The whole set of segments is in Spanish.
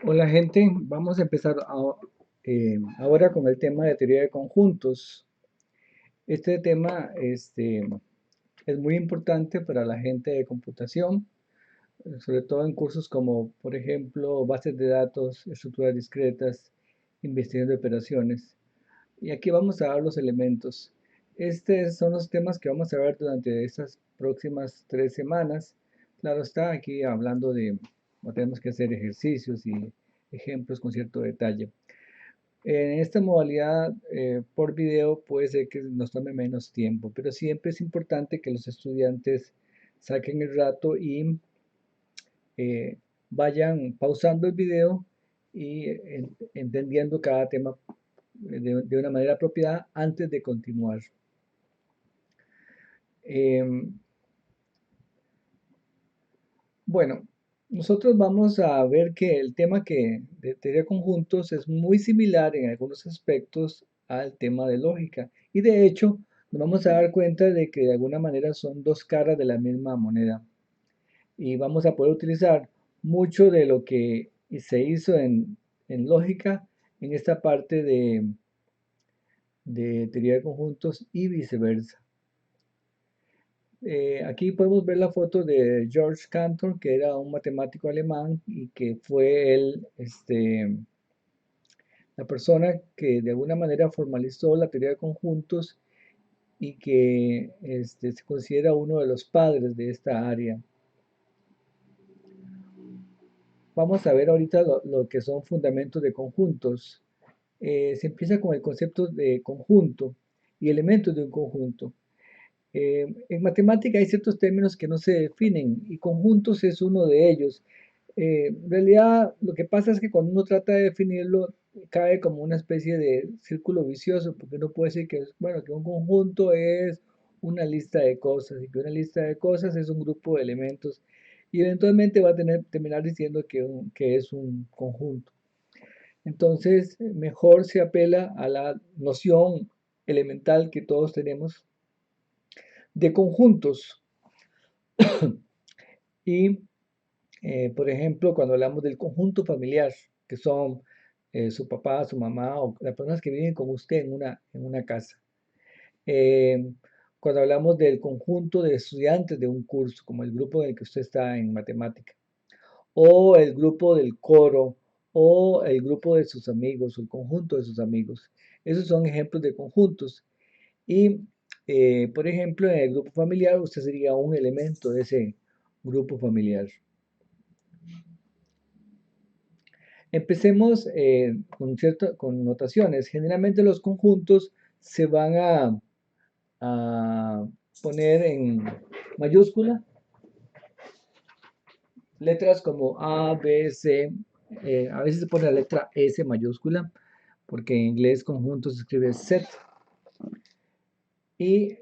Hola gente, vamos a empezar ahora con el tema de teoría de conjuntos. Este tema es muy importante para la gente de computación, sobre todo en cursos como, por ejemplo, bases de datos, estructuras discretas, investigación de operaciones. Y aquí vamos a dar los elementos. Estos son los temas que vamos a ver durante estas próximas 3 semanas. Claro está, aquí hablando de, no tenemos que hacer ejercicios y ejemplos con cierto detalle. En esta modalidad por video puede ser que nos tome menos tiempo, pero siempre es importante que los estudiantes saquen el rato y eh, vayan pausando el video y entendiendo cada tema de una manera apropiada antes de continuar. Em, bueno, nosotros vamos a ver que el tema de teoría de conjuntos es muy similar en algunos aspectos al tema de lógica. Y de hecho, nos vamos a dar cuenta de que de alguna manera son dos caras de la misma moneda. Y vamos a poder utilizar mucho de lo que se hizo en lógica en esta parte de teoría de conjuntos y viceversa. Aquí podemos ver la foto de George Cantor, que era un matemático alemán y que fue la persona que de alguna manera formalizó la teoría de conjuntos y que se considera uno de los padres de esta área. Vamos a ver ahorita lo que son fundamentos de conjuntos. Se empieza con el concepto de conjunto y elementos de un conjunto. En matemática hay ciertos términos que no se definen y conjuntos es uno de ellos. En realidad, lo que pasa es que cuando uno trata de definirlo, cae como una especie de círculo vicioso, porque uno puede decir que, bueno, que un conjunto es una lista de cosas y que una lista de cosas es un grupo de elementos y eventualmente va a terminar diciendo que es un conjunto. Entonces, mejor se apela a la noción elemental que todos tenemos de conjuntos. Y, por ejemplo, cuando hablamos del conjunto familiar, que son su papá, su mamá o las personas que viven con usted en una casa. Eh, Cuando hablamos del conjunto de estudiantes de un curso, como el grupo en el que usted está en matemática, o el grupo del coro, o el grupo de sus amigos, o el conjunto de sus amigos. Esos son ejemplos de conjuntos. Y, por ejemplo, en el grupo familiar, usted sería un elemento de ese grupo familiar. Empecemos con notaciones. Generalmente los conjuntos se van a poner en mayúscula, letras como A, B, C. A veces se pone la letra S mayúscula, porque en inglés conjunto se escribe set. Y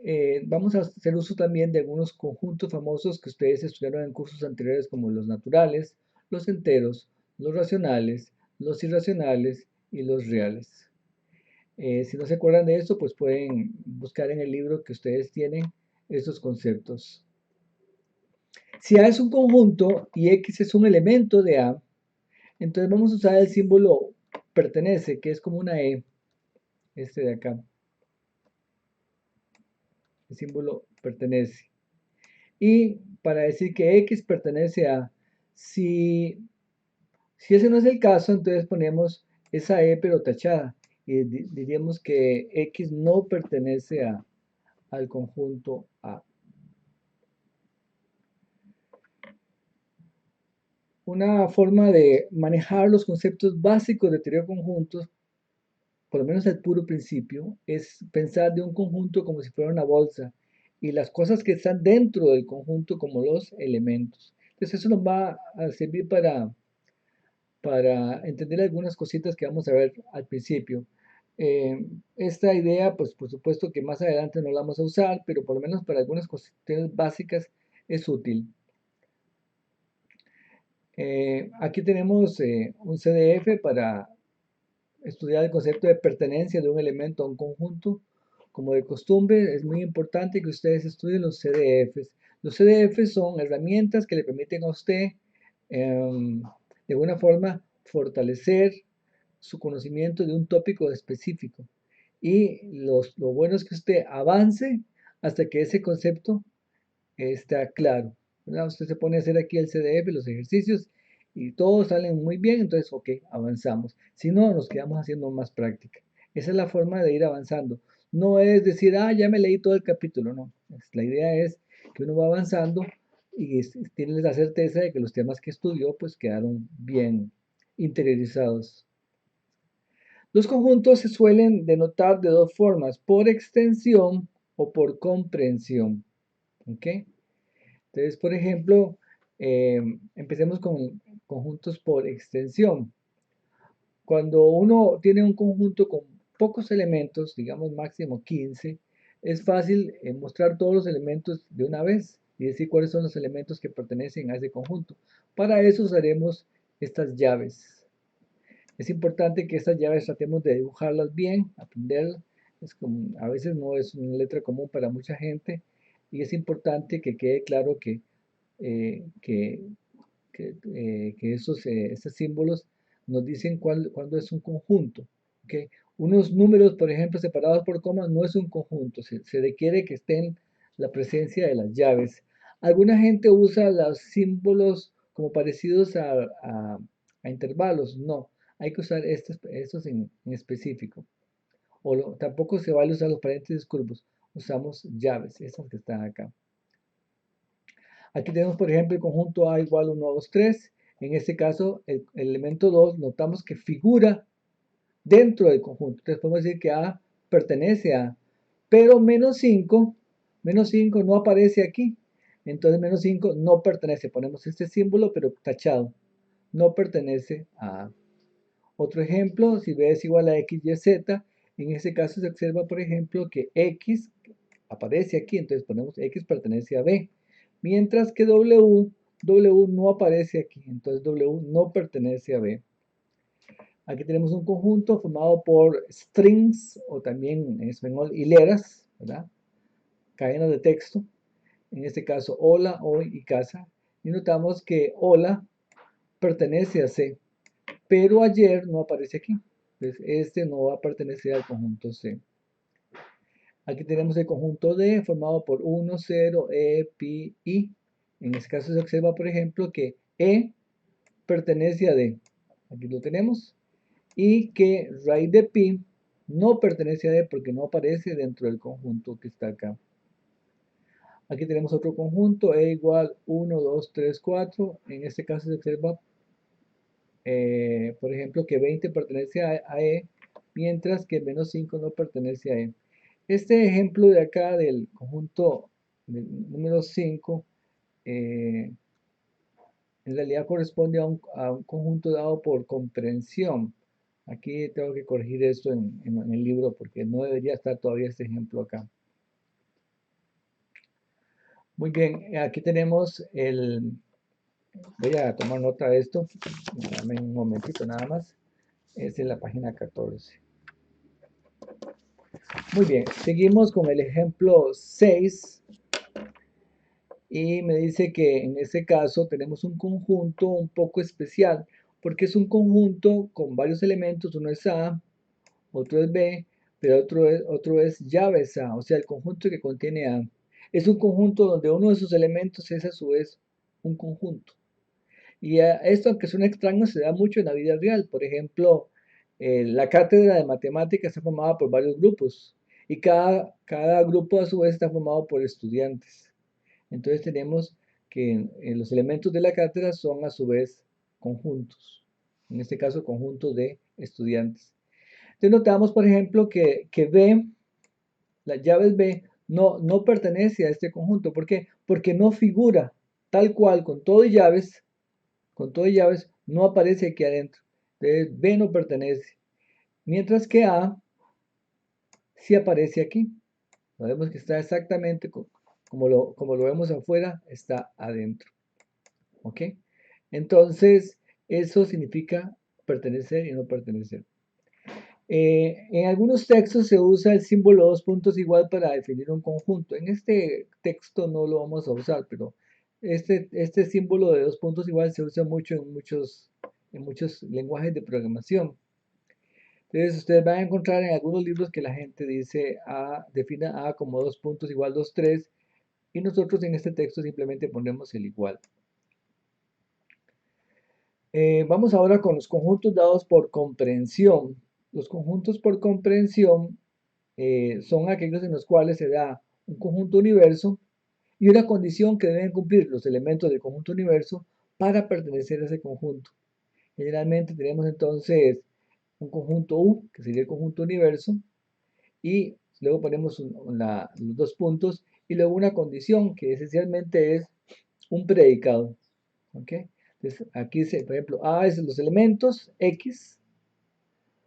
vamos a hacer uso también de algunos conjuntos famosos que ustedes estudiaron en cursos anteriores, como los naturales, los enteros, los racionales, los irracionales y los reales. Si no se acuerdan de esto, pues pueden buscar en el libro que ustedes tienen estos conceptos. Si A es un conjunto y X es un elemento de A, entonces vamos a usar el símbolo pertenece, que es como una E, este de acá. El símbolo pertenece. Y para decir que X pertenece a, si ese no es el caso, entonces ponemos esa E pero tachada. Y diríamos que X no pertenece al conjunto A. Una forma de manejar los conceptos básicos de teoría de conjuntos, por lo menos el puro principio, es pensar de un conjunto como si fuera una bolsa y las cosas que están dentro del conjunto como los elementos. Entonces eso nos va a servir para entender algunas cositas que vamos a ver al principio. Esta idea, pues por supuesto que más adelante no la vamos a usar, pero por lo menos para algunas cuestiones básicas es útil. Aquí tenemos un CDF para estudiar el concepto de pertenencia de un elemento a un conjunto. Como de costumbre, es muy importante que ustedes estudien los CDFs. Los CDFs son herramientas que le permiten a usted, de alguna forma, fortalecer su conocimiento de un tópico específico. Y lo bueno es que usted avance hasta que ese concepto está claro, ¿verdad? Usted se pone a hacer aquí el CDF, los ejercicios, y todos salen muy bien, entonces, ok, avanzamos. Si no, nos quedamos haciendo más práctica. Esa es la forma de ir avanzando. No es decir, ah, ya me leí todo el capítulo, no. La idea es que uno va avanzando y tiene la certeza de que los temas que estudió, pues quedaron bien interiorizados. Los conjuntos se suelen denotar de dos formas, por extensión o por comprensión. ¿Ok? Entonces, por ejemplo, empecemos con conjuntos por extensión. Cuando uno tiene un conjunto con pocos elementos, digamos máximo 15, es fácil mostrar todos los elementos de una vez y decir cuáles son los elementos que pertenecen a ese conjunto. Para eso usaremos estas llaves. Es importante que estas llaves tratemos de dibujarlas bien, aprenderlas. A veces no es una letra común para mucha gente y es importante que quede claro eh, que, que estos símbolos nos dicen cuándo es un conjunto. ¿Okay? Unos números, por ejemplo, separados por comas, no es un conjunto. Se requiere que estén la presencia de las llaves. Alguna gente usa los símbolos como parecidos a intervalos. No, hay que usar estos en específico. Tampoco se vale usar los paréntesis curvos. Usamos llaves, estas que están acá. Aquí tenemos, por ejemplo, el conjunto A igual 1, 2, 3. En este caso, el elemento 2 notamos que figura dentro del conjunto. Entonces podemos decir que A pertenece a A. Pero menos 5 no aparece aquí. Entonces menos 5 no pertenece. Ponemos este símbolo, pero tachado. No pertenece a A. Otro ejemplo, si B es igual a X, Y, Z, en este caso se observa, por ejemplo, que X aparece aquí. Entonces ponemos X pertenece a B. Mientras que W no aparece aquí, entonces W no pertenece a B. Aquí tenemos un conjunto formado por strings, o también en español hileras, ¿verdad? Cadenas de texto. En este caso, hola, hoy y casa. Y notamos que hola pertenece a C, pero ayer no aparece aquí. Entonces, este no va a pertenecer al conjunto C. Aquí tenemos el conjunto D formado por 1, 0, E, pi, I. En este caso se observa, por ejemplo, que E pertenece a D. Aquí lo tenemos. Y que raíz de pi no pertenece a D porque no aparece dentro del conjunto que está acá. Aquí tenemos otro conjunto, E igual 1, 2, 3, 4. En este caso se observa, por ejemplo, que 20 pertenece a E, mientras que menos 5 no pertenece a E. Este ejemplo de acá del conjunto número 5 en realidad corresponde a un conjunto dado por comprensión. Aquí tengo que corregir esto en el libro porque no debería estar todavía este ejemplo acá. Muy bien, aquí tenemos voy a tomar nota de esto, dame un momentito nada más, es en la página 14. Muy bien, seguimos con el ejemplo 6 y me dice que en este caso tenemos un conjunto un poco especial porque es un conjunto con varios elementos, uno es A, otro es B, pero otro es llaves A, o sea, el conjunto que contiene A. Es un conjunto donde uno de sus elementos es a su vez un conjunto. Y esto, aunque suena extraño, se da mucho en la vida real. Por ejemplo, la cátedra de matemáticas está formada por varios grupos y cada grupo a su vez está formado por estudiantes. Entonces tenemos que los elementos de la cátedra son a su vez conjuntos. En este caso, conjuntos de estudiantes. Entonces notamos, por ejemplo, que B, las llaves B, no pertenece a este conjunto. ¿Por qué? Porque no figura tal cual con todo y llaves, no aparece aquí adentro. Entonces B no pertenece. Mientras que A sí aparece aquí. Vemos que está exactamente como lo vemos afuera, está adentro. ¿Ok? Entonces, eso significa pertenecer y no pertenecer. En algunos textos se usa el símbolo dos puntos igual para definir un conjunto. En este texto no lo vamos a usar, pero este símbolo de dos puntos igual se usa mucho en muchos en muchos lenguajes de programación. Entonces, ustedes van a encontrar en algunos libros que la gente dice A, define A como 2 puntos igual 2, 3, y nosotros en este texto simplemente ponemos el igual. Vamos ahora con los conjuntos dados por comprensión. Los conjuntos por comprensión son aquellos en los cuales se da un conjunto universo y una condición que deben cumplir los elementos del conjunto universo para pertenecer a ese conjunto. Generalmente tenemos entonces un conjunto U, que sería el conjunto universo, y luego ponemos los dos puntos, y luego una condición, que esencialmente es un predicado. ¿Ok? Entonces, aquí dice, por ejemplo, A es los elementos X,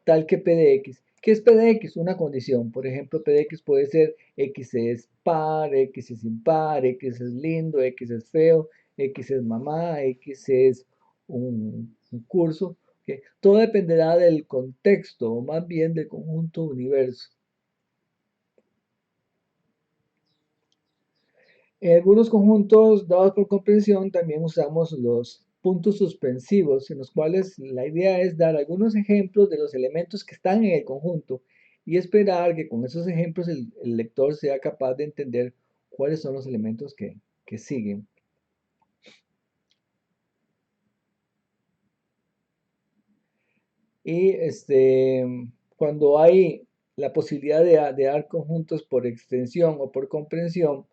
tal que P de X. ¿Qué es P de X? Una condición. Por ejemplo, P de X puede ser X es par, X es impar, X es lindo, X es feo, X es mamá, X es un curso. ¿Ok? Todo dependerá del contexto, o más bien del conjunto universo. En algunos conjuntos dados por comprensión también usamos los puntos suspensivos, en los cuales la idea es dar algunos ejemplos de los elementos que están en el conjunto y esperar que con esos ejemplos el lector sea capaz de entender cuáles son los elementos que siguen. Y cuando hay la posibilidad de dar conjuntos por extensión o por comprensión,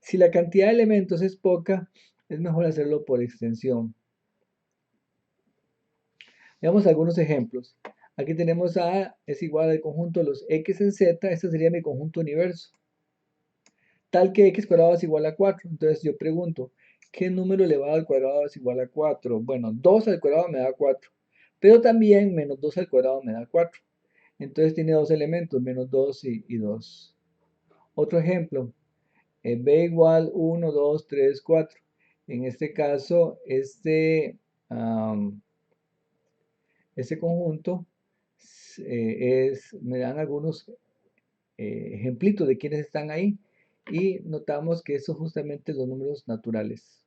si la cantidad de elementos es poca, es mejor hacerlo por extensión. Veamos algunos ejemplos. Aquí tenemos A es igual al conjunto de los X en Z, este sería mi conjunto universo. Tal que X cuadrado es igual a 4. Entonces yo pregunto, ¿qué número elevado al cuadrado es igual a 4? Bueno, 2 al cuadrado me da 4. Pero también menos 2 al cuadrado me da 4. Entonces tiene dos elementos, menos 2 y 2. Otro ejemplo, B igual 1, 2, 3, 4. En este caso, este conjunto me dan algunos ejemplitos de quienes están ahí y notamos que son justamente los números naturales.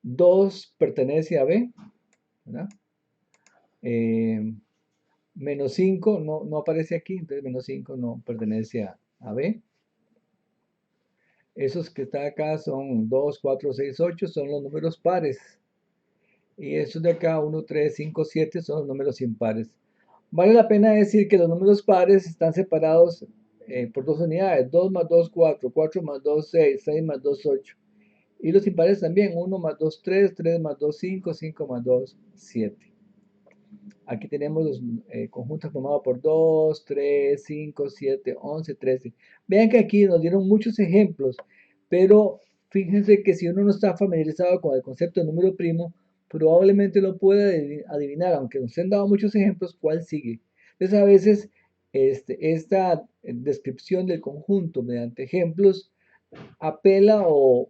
2 pertenece a B, ¿verdad? Menos 5 no aparece aquí, entonces menos 5 no pertenece a B. Esos que están acá son 2, 4, 6, 8, son los números pares. Y estos de acá, 1, 3, 5, 7, son los números impares. Vale la pena decir que los números pares están separados por dos unidades. 2 más 2, 4, 4 más 2, 6, 6 más 2, 8. Y los impares también, 1 más 2, 3, 3 más 2, 5, 5 más 2, 7. Aquí tenemos los conjuntos formados por 2, 3, 5, 7, 11, 13. Vean que aquí nos dieron muchos ejemplos, pero fíjense que si uno no está familiarizado con el concepto de número primo, probablemente lo puede adivinar, aunque nos han dado muchos ejemplos, cuál sigue. Entonces a veces esta descripción del conjunto mediante ejemplos apela o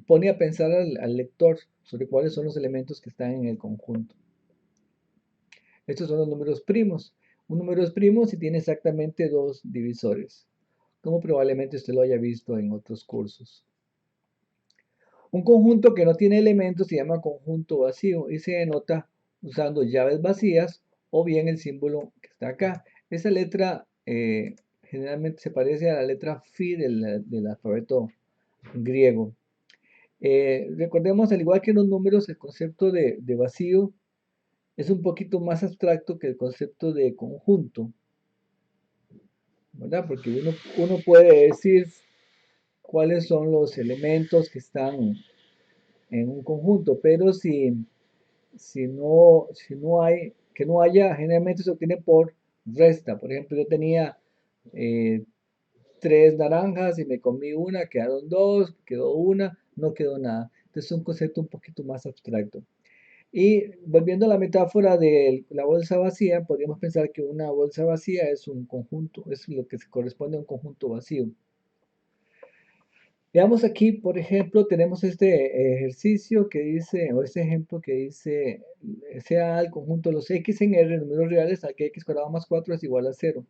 pone a pensar al lector sobre cuáles son los elementos que están en el conjunto. Estos son los números primos. Un número es primo si tiene exactamente dos divisores, como probablemente usted lo haya visto en otros cursos. Un conjunto que no tiene elementos se llama conjunto vacío y se denota usando llaves vacías o bien el símbolo que está acá. Esa letra generalmente se parece a la letra Phi del alfabeto griego. Recordemos, al igual que en los números, el concepto de vacío es un poquito más abstracto que el concepto de conjunto, ¿verdad? Porque uno puede decir cuáles son los elementos que están en un conjunto, pero si no hay, que no haya, generalmente se obtiene por resta. Por ejemplo, yo tenía eh, 3 naranjas y me comí una, quedaron 2, quedó una, no quedó nada. Entonces es un concepto un poquito más abstracto. Y volviendo a la metáfora de la bolsa vacía, podríamos pensar que una bolsa vacía es un conjunto, es lo que se corresponde a un conjunto vacío. Veamos aquí, por ejemplo, tenemos este ejercicio que dice, o este ejemplo que dice, sea el conjunto de los x en R, números reales, a que x cuadrado más 4 es igual a 0.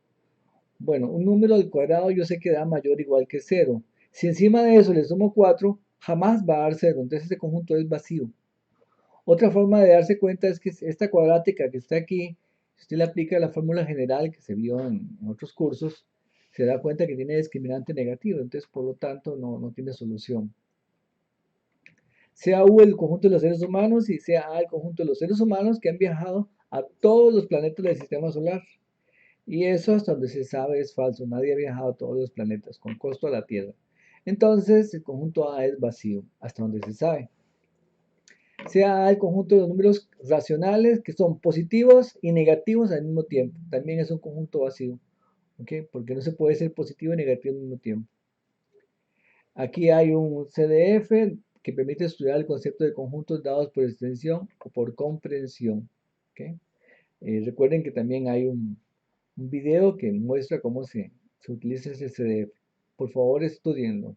Bueno, un número al cuadrado yo sé que da mayor o igual que 0. Si encima de eso le sumo 4, jamás va a dar 0, entonces este conjunto es vacío. Otra forma de darse cuenta es que esta cuadrática que está aquí, si usted le aplica la fórmula general que se vio en otros cursos, se da cuenta que tiene discriminante negativo, entonces por lo tanto no tiene solución. Sea U el conjunto de los seres humanos y sea A el conjunto de los seres humanos que han viajado a todos los planetas del sistema solar. Y eso hasta donde se sabe es falso. Nadie ha viajado a todos los planetas con costo a la Tierra. Entonces el conjunto A es vacío, hasta donde se sabe. Sea A el conjunto de los números racionales que son positivos y negativos al mismo tiempo. También es un conjunto vacío. ¿Ok? Porque no se puede ser positivo y negativo al mismo tiempo. Aquí hay un CDF que permite estudiar el concepto de conjuntos dados por extensión o por comprensión. ¿Ok? Recuerden que también hay un video que muestra cómo se utiliza ese CDF. Por favor, estudienlo.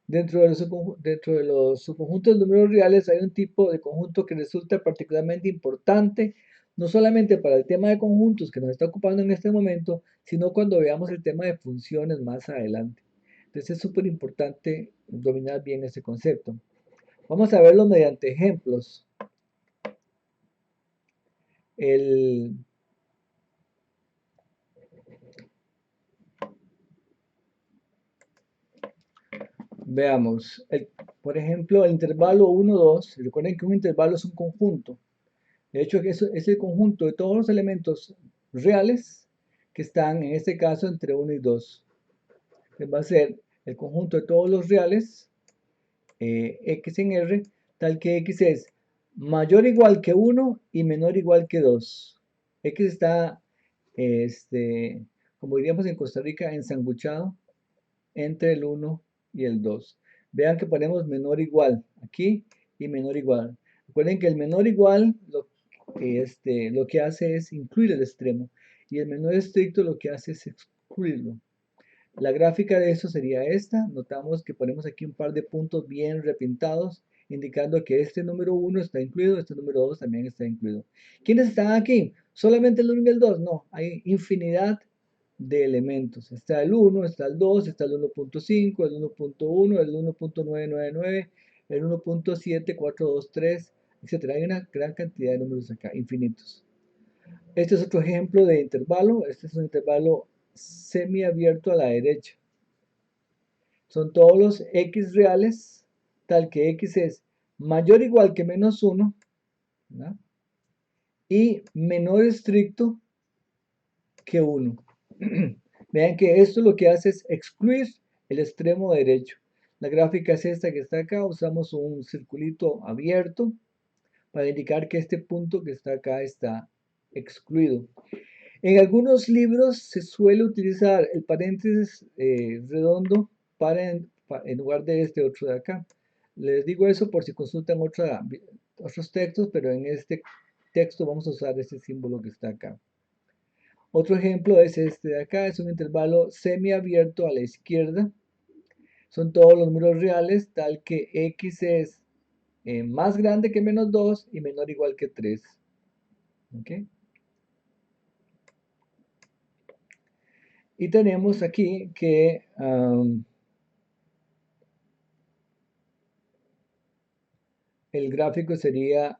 Dentro de los subconjuntos de números reales hay un tipo de conjunto que resulta particularmente importante, no solamente para el tema de conjuntos que nos está ocupando en este momento, sino cuando veamos el tema de funciones más adelante. Entonces es súper importante dominar bien ese concepto. Vamos a verlo mediante ejemplos. El, Veamos, por ejemplo, el intervalo 1, 2. Recuerden que un intervalo es un conjunto. De hecho, eso es el conjunto de todos los elementos reales que están, en este caso, entre 1 y 2. Va a ser el conjunto de todos los reales, x en R, tal que x es mayor o igual que 1 y menor o igual que 2. X está, como diríamos en Costa Rica, ensanguchado entre el 1 y el 2. Vean que ponemos menor igual aquí y menor igual. Recuerden que el menor igual lo que hace es incluir el extremo y el menor estricto lo que hace es excluirlo. La gráfica de eso sería esta. Notamos que ponemos aquí un par de puntos bien repintados, indicando que este número 1 está incluido, este número 2 también está incluido. ¿Quiénes están aquí? ¿Solamente el 1 y el 2? No, hay infinidad de elementos. Está el 1, está el 2, está el 1.5, el 1.1, el 1.999, el 1.7423, etc. Hay una gran cantidad de números acá, infinitos. Este es otro ejemplo de intervalo. Este es un intervalo semiabierto a la derecha. Son todos los x reales, tal que x es mayor o igual que menos 1, ¿verdad? Y menor estricto que 1. Vean que esto lo que hace es excluir el extremo derecho. La gráfica es esta que está acá. Usamos un circulito abierto para indicar que este punto que está acá está excluido. En algunos libros se suele utilizar el paréntesis redondo en lugar de este otro de acá. Les digo eso por si consultan otros textos, pero en este texto vamos a usar este símbolo que está acá. Otro ejemplo es este de acá, es un intervalo semiabierto a la izquierda. Son todos los números reales, tal que x es más grande que menos 2 y menor o igual que 3. ¿Okay? Y tenemos aquí que el gráfico sería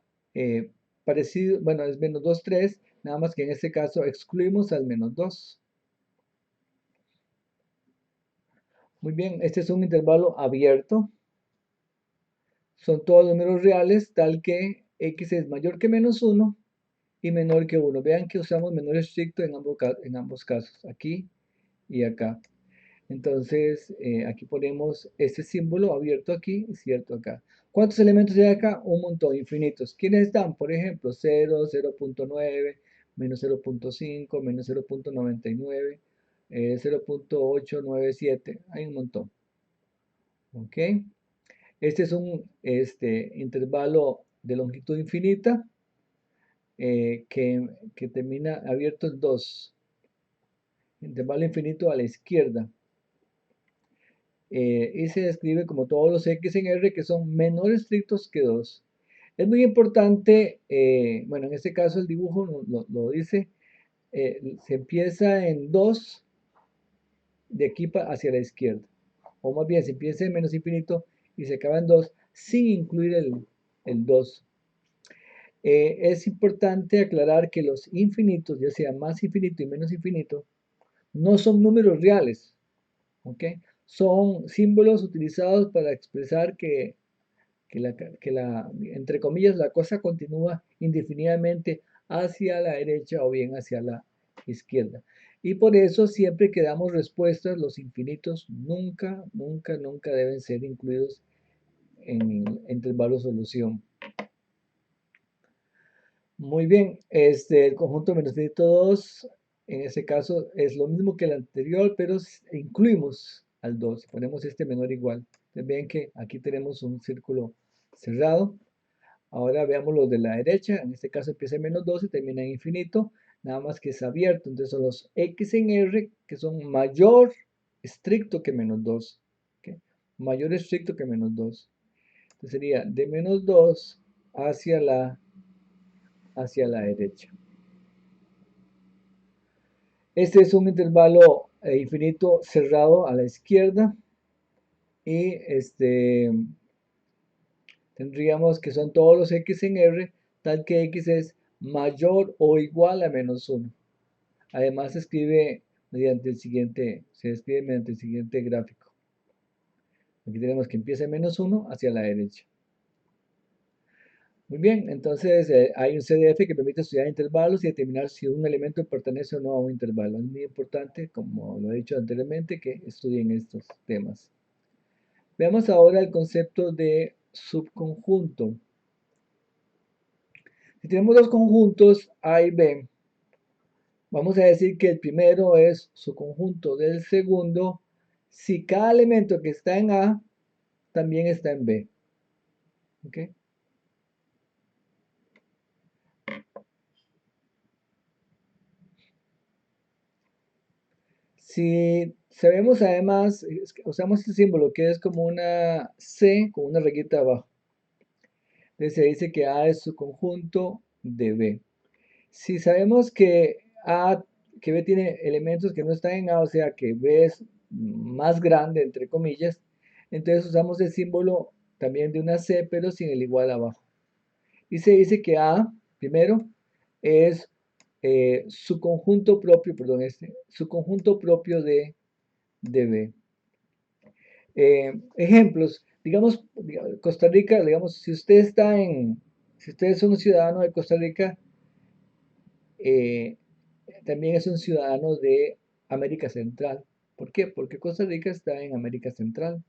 parecido, bueno, es menos 2, 3, nada más que en este caso excluimos al menos 2. Muy bien, este es un intervalo abierto. Son todos números reales, tal que x es mayor que menos 1 y menor que 1. Vean que usamos menor estricto en ambos casos, aquí y acá. Entonces, aquí ponemos este símbolo abierto aquí y cierto acá. ¿Cuántos elementos hay acá? Un montón, infinitos. ¿Quiénes están? Por ejemplo, 0, 0.9, menos 0.5, menos 0.99, 0.897. Hay un montón. ¿Ok? Este es un intervalo de longitud infinita que termina abierto en 2. Intervalo infinito a la izquierda. Y se describe como todos los x en R que son menor estrictos que 2. Es muy importante, bueno, en este caso el dibujo lo dice, se empieza en 2 de aquí hacia la izquierda. O más bien, se empieza en menos infinito y se acaba en 2 sin incluir el 2. Es importante aclarar que los infinitos, ya sea más infinito y menos infinito, no son números reales, ¿ok? Son símbolos utilizados para expresar entre comillas, la cosa continúa indefinidamente hacia la derecha o bien hacia la izquierda. Y por eso siempre que damos respuestas, los infinitos nunca, nunca, nunca deben ser incluidos en intervalo solución. Muy bien, el conjunto menos infinito 2, en ese caso es lo mismo que el anterior, pero incluimos al 2, ponemos este menor igual. Entonces ven que aquí tenemos un círculo cerrado. Ahora veamos los de la derecha, en este caso empieza en menos 2 y termina en infinito, nada más que es abierto. Entonces son los x en r que son mayor estricto que menos 2. ¿Okay? Mayor estricto que menos 2. Entonces sería de menos 2 hacia la derecha. Este es un intervalo infinito cerrado a la izquierda y tendríamos que son todos los x en r, tal que x es mayor o igual a menos 1. Además se escribe mediante el siguiente gráfico. Aquí tenemos que empieza en menos 1 hacia la derecha. Muy bien, entonces hay un CDF que permite estudiar intervalos y determinar si un elemento pertenece o no a un intervalo. Es muy importante, como lo he dicho anteriormente, que estudien estos temas. Veamos ahora el concepto de subconjunto. Si tenemos dos conjuntos A y B, vamos a decir que el primero es subconjunto del segundo si cada elemento que está en A también está en B. ¿Ok? Si sabemos además, usamos este símbolo que es como una C con una rayita abajo. Entonces se dice que A es su conjunto de B. Si sabemos que B tiene elementos que no están en A, o sea que B es más grande, entre comillas, entonces usamos el símbolo también de una C, pero sin el igual abajo. Y se dice que A, primero, es su conjunto propio, perdón, su conjunto propio de B. Ejemplos, digamos, Costa Rica, digamos, si usted es un ciudadano de Costa Rica, eh, también es un ciudadano de América Central. ¿Por qué? Porque Costa Rica está en América Central.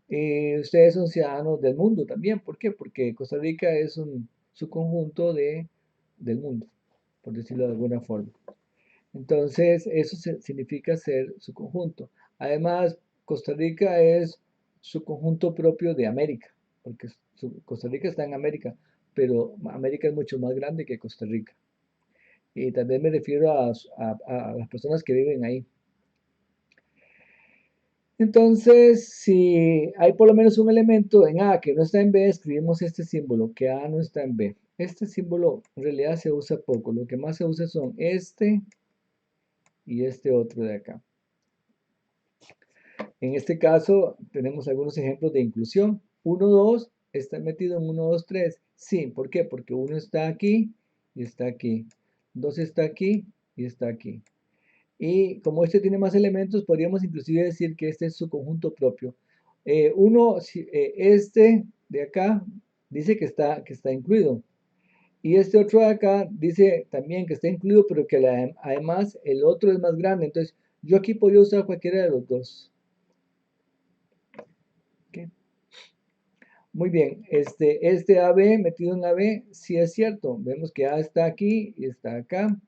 Ustedes son ciudadanos del mundo también. ¿Por qué? Porque Costa Rica es un subconjunto del mundo, por decirlo de alguna forma. Entonces, eso significa ser su conjunto. Además, Costa Rica es su conjunto propio de América, porque Costa Rica está en América, pero América es mucho más grande que Costa Rica. Y también me refiero a las personas que viven ahí. Entonces, si hay por lo menos un elemento en A que no está en B, escribimos este símbolo, que A no está en B. Este símbolo en realidad se usa poco. Lo que más se usa son este y este otro de acá. En este caso, tenemos algunos ejemplos de inclusión. 1, 2 está metido en 1, 2, 3. Sí, ¿por qué? Porque 1 está aquí y está aquí. 2 está aquí y está aquí. Y como este tiene más elementos, podríamos inclusive decir que este es su conjunto propio. Este de acá dice que está incluido. Y este otro de acá dice también que está incluido, pero que además el otro es más grande. Entonces, yo aquí podría usar cualquiera de los dos. ¿Okay? Muy bien, este AB metido en AB, sí es cierto. Vemos que A está aquí y está acá.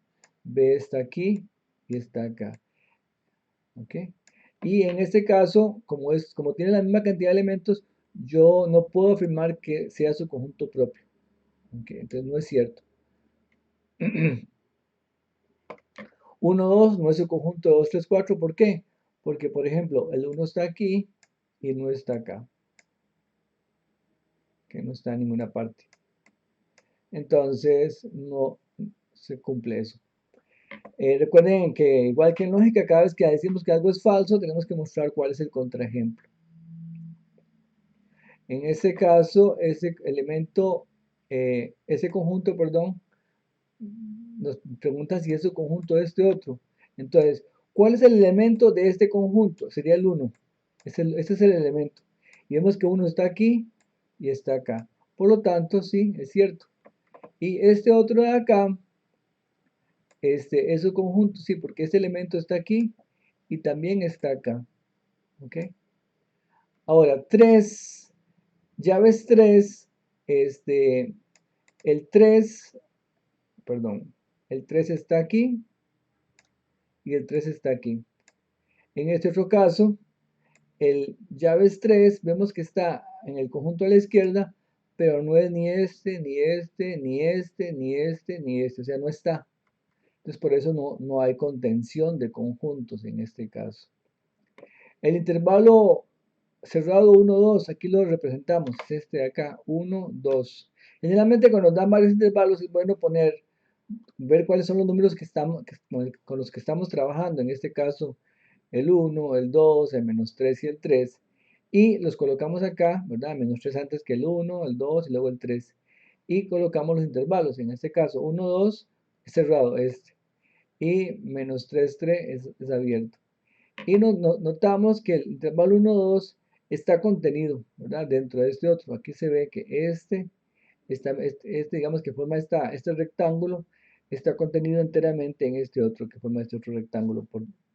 B está aquí y está acá. ¿Ok? Y en este caso, como tiene la misma cantidad de elementos, yo no puedo afirmar que sea su conjunto propio. ¿Ok? Entonces no es cierto. 1, 2 no es su conjunto de 2, 3, 4. ¿Por qué? Porque, por ejemplo, el 1 está aquí y no está acá. Que no está en ninguna parte. Entonces, no se cumple eso. Recuerden que, igual que en lógica, cada vez que decimos que algo es falso, tenemos que mostrar cuál es el contraejemplo. En este caso, ese elemento, ese conjunto, perdón, nos pregunta si es su conjunto de este otro. Entonces, ¿cuál es el elemento de este conjunto? Sería el 1. Ese es el elemento. Y vemos que uno está aquí y está acá. Por lo tanto, sí, es cierto. Y este otro de acá, es su conjunto, sí, porque este elemento está aquí y también está acá. ¿Ok? Ahora, 3, llaves 3, el 3, perdón, el 3 está aquí y el 3 está aquí. En este otro caso, el llaves 3 vemos que está en el conjunto a la izquierda, pero no es ni este, ni este, ni este, ni este, ni este, o sea, no está. Entonces por eso no hay contención de conjuntos en este caso. El intervalo cerrado 1, 2, aquí lo representamos, es este de acá, 1, 2. Generalmente cuando nos dan varios intervalos es bueno ver cuáles son los números con los que estamos trabajando, en este caso el 1, el 2, el menos 3 y el 3, y los colocamos acá, ¿verdad? Menos 3 antes que el 1, el 2 y luego el 3, y colocamos los intervalos, en este caso 1, 2 es cerrado este, y menos 3, 3 es abierto. Y notamos que el intervalo 1, 2 está contenido, ¿verdad? Dentro de este otro. Aquí se ve que digamos que forma este rectángulo, está contenido enteramente en este otro, que forma este otro rectángulo,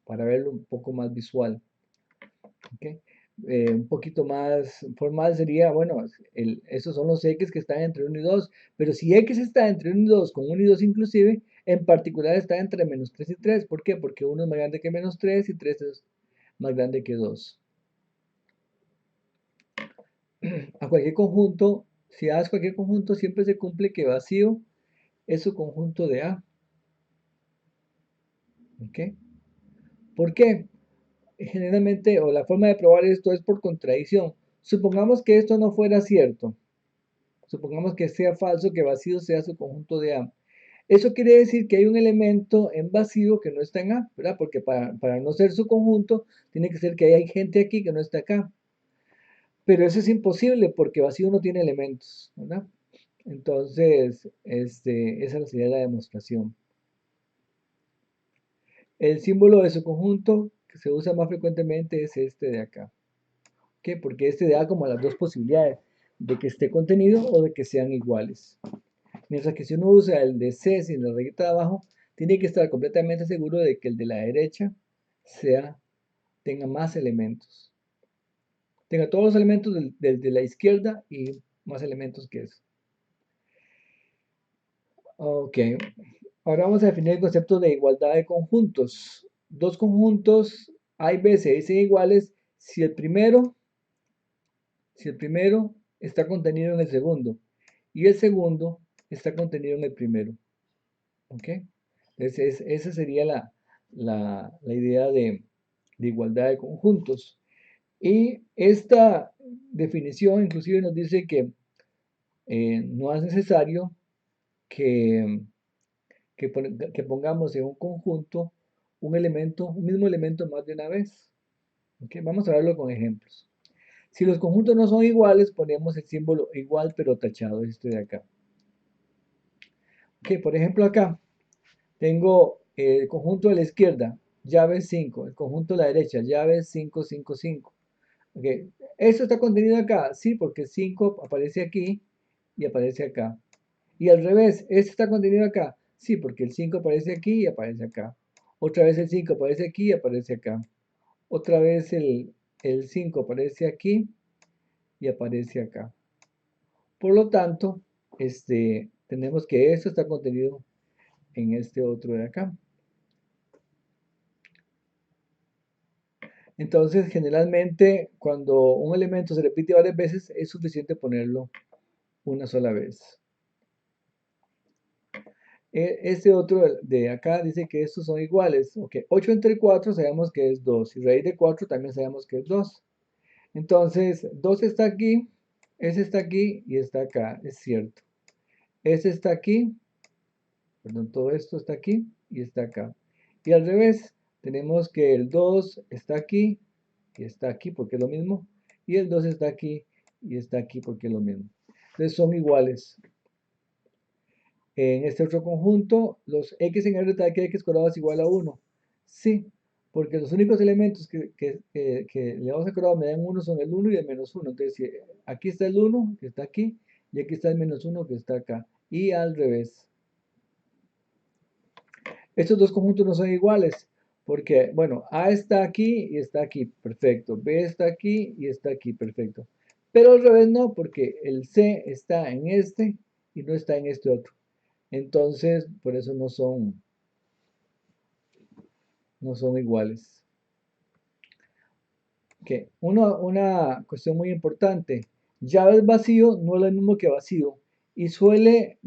para verlo un poco más visual. ¿Okay? Un poquito más formal sería, bueno, esos son los X que están entre 1 y 2, pero si X está entre 1 y 2, con 1 y 2 inclusive, en particular está entre menos 3 y 3. ¿Por qué? Porque 1 es más grande que menos 3 y 3 es más grande que 2. A cualquier conjunto, si das cualquier conjunto, siempre se cumple que vacío es su conjunto de A. ¿Ok? ¿Por qué? Generalmente, o la forma de probar esto es por contradicción. Supongamos que esto no fuera cierto. Supongamos que sea falso, que vacío sea su conjunto de A. Eso quiere decir que hay un elemento en vacío que no está en A, ¿verdad? Porque para no ser su conjunto, tiene que ser que hay gente aquí que no está acá. Pero eso es imposible porque vacío no tiene elementos, ¿verdad? Entonces, esa sería la demostración. El símbolo de su conjunto que se usa más frecuentemente es este de acá. ¿Qué? Porque este da como las dos posibilidades, de que esté contenido o de que sean iguales. Mientras que si uno usa el de C sin la rayita de abajo, tiene que estar completamente seguro de que el de la derecha tenga más elementos. Tenga todos los elementos del de la izquierda y más elementos que eso. Ok, ahora vamos a definir el concepto de igualdad de conjuntos. Dos conjuntos A y B se dicen iguales si el primero está contenido en el segundo y el segundo está contenido en el primero. ¿Ok? Entonces, esa sería la idea de igualdad de conjuntos. Y esta definición inclusive nos dice que no es necesario que, que pongamos en un conjunto un mismo elemento más de una vez. ¿Ok? Vamos a verlo con ejemplos. Si los conjuntos no son iguales, ponemos el símbolo igual pero tachado, este de acá. Ok, por ejemplo acá tengo el conjunto de la izquierda, llave 5, el conjunto de la derecha, llave 5, 5, 5. Ok, ¿esto está contenido acá? Sí, porque 5 aparece aquí y aparece acá. Y al revés, ¿este está contenido acá? Sí, porque el 5 aparece aquí y aparece acá. Otra vez el 5 aparece aquí y aparece acá. Otra vez el 5 aparece aquí y aparece acá. Por lo tanto, tenemos que esto está contenido en este otro de acá. Entonces, generalmente, cuando un elemento se repite varias veces, es suficiente ponerlo una sola vez. Este otro de acá dice que estos son iguales. Ok, 8 entre 4 sabemos que es 2. Y raíz de 4 también sabemos que es 2. Entonces, 2 está aquí, ese está aquí y está acá. Es cierto. Ese está aquí, perdón, todo esto está aquí y está acá. Y al revés, tenemos que el 2 está aquí y está aquí porque es lo mismo. Y el 2 está aquí y está aquí porque es lo mismo. Entonces son iguales. En este otro conjunto, los x en r tal que x cuadrado es igual a 1. Sí, porque los únicos elementos que le vamos a cuadrado me dan 1 son el 1 y el menos 1. Entonces, aquí está el 1 que está aquí y aquí está el menos 1 que está acá. Y al revés. Estos dos conjuntos no son iguales porque, bueno, A está aquí y está aquí, perfecto. B está aquí y está aquí, perfecto. Pero al revés no, porque el C está en este y no está en este otro. Entonces, por eso no son iguales. Okay. Una cuestión muy importante. Llaves vacío no es lo mismo que vacío. Y suele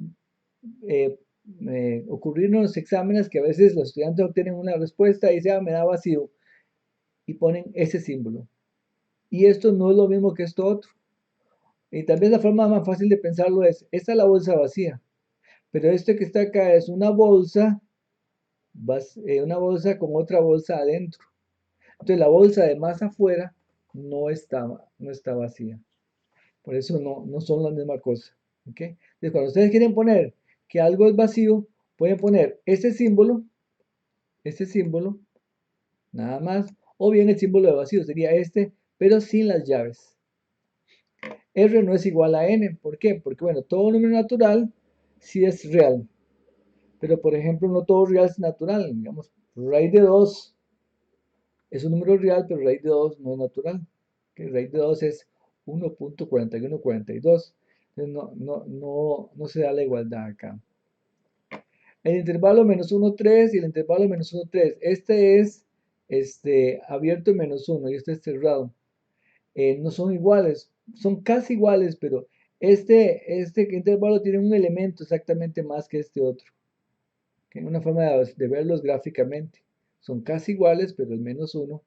eh, ocurrir en los exámenes que a veces los estudiantes obtienen una respuesta y dicen, me da vacío. Y ponen ese símbolo. Y esto no es lo mismo que esto otro. Y tal vez la forma más fácil de pensarlo es, esta es la bolsa vacía. Pero este que está acá es una bolsa con otra bolsa adentro. Entonces la bolsa de más afuera no está vacía. Por eso no son la misma cosa. ¿Okay? Entonces cuando ustedes quieren poner que algo es vacío, pueden poner este símbolo, nada más, o bien el símbolo de vacío sería este, pero sin las llaves. R no es igual a N. ¿Por qué? Porque, bueno, todo número natural sí es real. Pero, por ejemplo, no todo real es natural. Digamos, raíz de 2 es un número real, pero raíz de 2 no es natural. ¿Okay? Raíz de 2 es 1.4142. Entonces no se da la igualdad acá. El intervalo menos 1, 3 y el intervalo menos 1, 3. Este es abierto y menos 1 y este es cerrado. No son iguales, son casi iguales, pero este intervalo tiene un elemento exactamente más que este otro. ¿Okay? Una forma de verlos gráficamente. Son casi iguales, pero el menos 1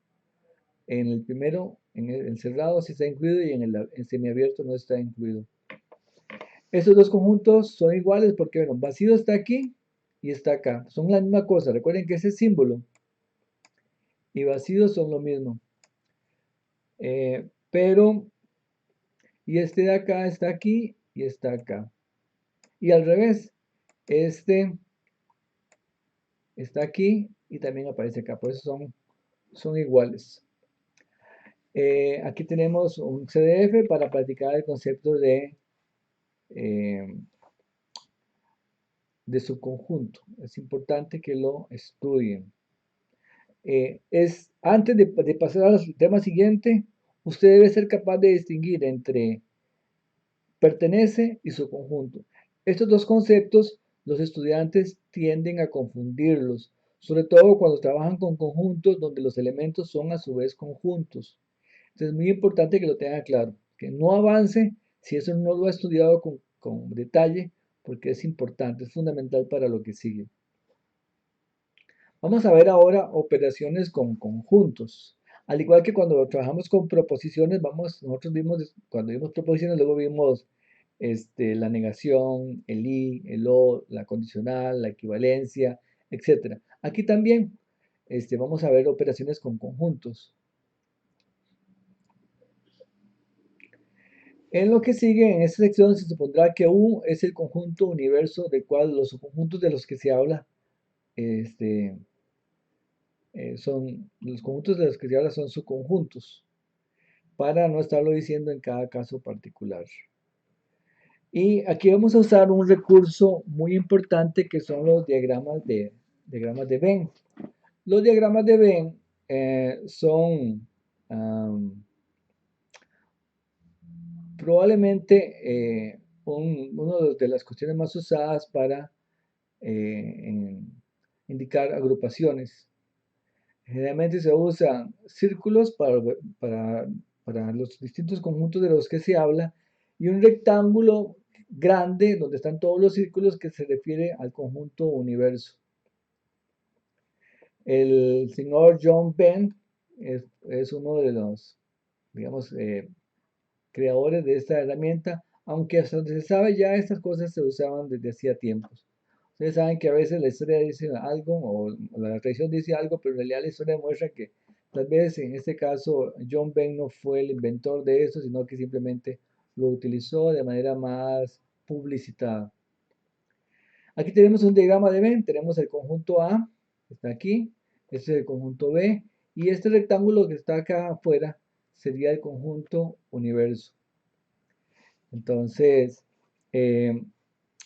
en el primero, en el cerrado sí está incluido y en el semiabierto no está incluido. Estos dos conjuntos son iguales porque, bueno, vacío está aquí y está acá. Son la misma cosa. Recuerden que ese símbolo y vacío son lo mismo. Pero, y este de acá está aquí y está acá. Y al revés, este está aquí y también aparece acá. Por eso son iguales. Aquí tenemos un CDF para practicar el concepto eh, de subconjunto. Es importante que lo estudien. Antes de pasar al tema siguiente, usted debe ser capaz de distinguir entre pertenece y subconjunto. Estos dos conceptos los estudiantes tienden a confundirlos, sobre todo cuando trabajan con conjuntos donde los elementos son a su vez conjuntos. Entonces es muy importante que lo tengan claro, que no avance si eso no lo ha estudiado con detalle, porque es importante, es fundamental para lo que sigue. Vamos a ver ahora operaciones con conjuntos. Al igual que cuando trabajamos con proposiciones, nosotros vimos, cuando vimos proposiciones, luego vimos la negación, el y, el o, la condicional, la equivalencia, etc. Aquí también vamos a ver operaciones con conjuntos. En lo que sigue, en esta sección se supondrá que U es el conjunto universo del cual los subconjuntos de los que se habla los conjuntos de los que se habla son subconjuntos, para no estarlo diciendo en cada caso particular. Y aquí vamos a usar un recurso muy importante que son los diagramas de Venn. Los diagramas de Venn son probablemente una de las cuestiones más usadas para indicar agrupaciones. Generalmente se usan círculos para los distintos conjuntos de los que se habla y un rectángulo grande donde están todos los círculos que se refiere al conjunto universo. El señor John Venn es uno de los, digamos, creadores de esta herramienta, aunque hasta donde se sabe ya estas cosas se usaban desde hacía tiempos. Ustedes saben que a veces la historia dice algo o la tradición dice algo, pero en realidad la historia demuestra que tal vez en este caso John Venn no fue el inventor de eso, sino que simplemente lo utilizó de manera más publicitada. Aquí tenemos un diagrama de Venn, tenemos el conjunto A, que está aquí, este es el conjunto B, y este rectángulo que está acá afuera sería el conjunto universo. Entonces, eh,